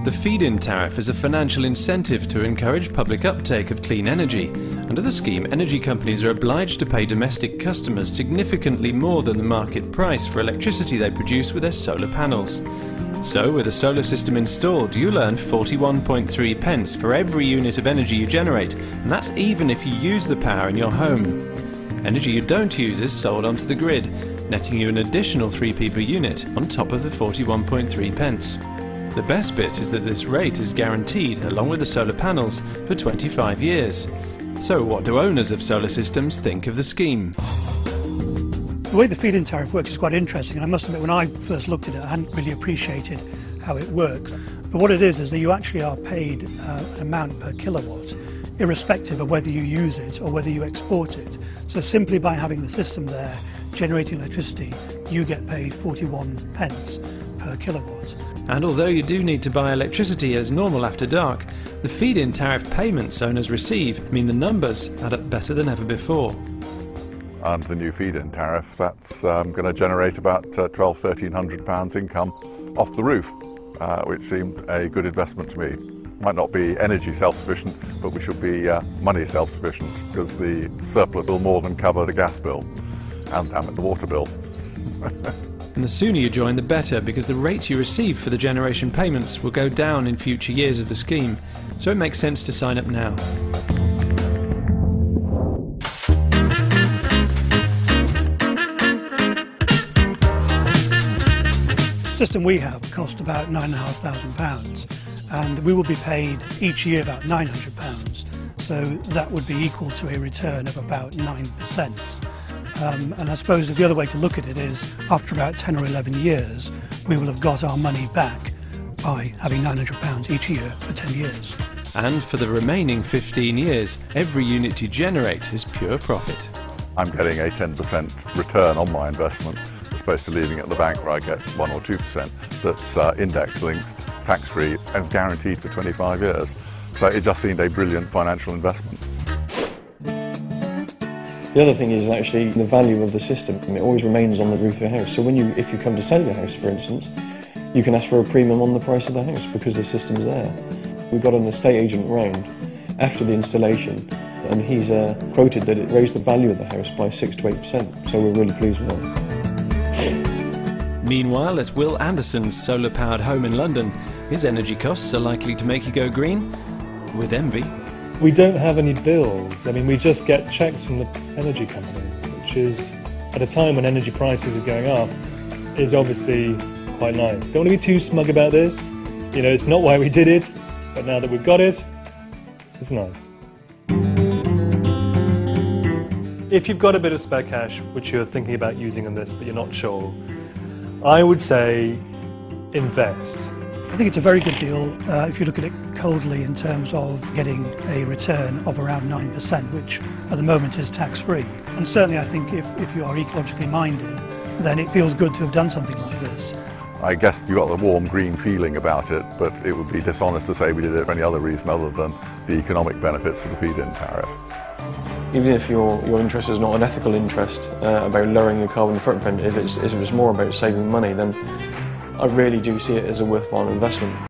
The feed-in tariff is a financial incentive to encourage public uptake of clean energy. Under the scheme, energy companies are obliged to pay domestic customers significantly more than the market price for electricity they produce with their solar panels. So, with a solar system installed, you'll earn 41.3 pence for every unit of energy you generate, and that's even if you use the power in your home. Energy you don't use is sold onto the grid, netting you an additional 3p per unit on top of the 41.3 pence. The best bit is that this rate is guaranteed along with the solar panels for 25 years. So what do owners of solar systems think of the scheme? The way the feed-in tariff works is quite interesting, and I must admit when I first looked at it I hadn't really appreciated how it works. But what it is that you actually are paid an amount per kilowatt, irrespective of whether you use it or whether you export it. So simply by having the system there generating electricity, you get paid 41 pence per kilowatt. And although you do need to buy electricity as normal after dark, the feed-in tariff payments owners receive mean the numbers add up better than ever before. Under the new feed-in tariff, that's going to generate about £1,200–1,300 income off the roof, which seemed a good investment to me. Might not be energy self-sufficient, but we should be money self-sufficient, because the surplus will more than cover the gas bill and the water bill. And the sooner you join, the better, because the rate you receive for the generation payments will go down in future years of the scheme, so it makes sense to sign up now. The system we have cost about £9,500, and we will be paid each year about £900, so that would be equal to a return of about 9%. And I suppose the other way to look at it is, after about 10 or 11 years, we will have got our money back by having £900 each year for 10 years. And for the remaining 15 years, every unit you generate is pure profit. I'm getting a 10% return on my investment, as opposed to leaving it at the bank where I get 1 or 2%. That's index-linked, tax-free and guaranteed for 25 years. So it just seemed a brilliant financial investment. The other thing is actually the value of the system. It always remains on the roof of your house. So if you come to sell your house, for instance, you can ask for a premium on the price of the house because the system's there. We got an estate agent round after the installation, and he's quoted that it raised the value of the house by 6 to 8%. So we're really pleased with that. Meanwhile, at Will Anderson's solar-powered home in London, his energy costs are likely to make you go green with envy. We don't have any bills. I mean, we just get checks from the energy company, which is, at a time when energy prices are going up, is obviously quite nice. Don't want to be too smug about this. You know, it's not why we did it, but now that we've got it, it's nice. If you've got a bit of spare cash, which you're thinking about using on this, but you're not sure, I would say invest. I think it's a very good deal if you look at it coldly in terms of getting a return of around 9%, which at the moment is tax-free. And certainly I think if you are ecologically minded, then it feels good to have done something like this. I guess you got the warm green feeling about it, but it would be dishonest to say we did it for any other reason other than the economic benefits of the feed-in tariff. Even if your interest is not an ethical interest about lowering your carbon footprint, if it was more about saving money, then I really do see it as a worthwhile investment.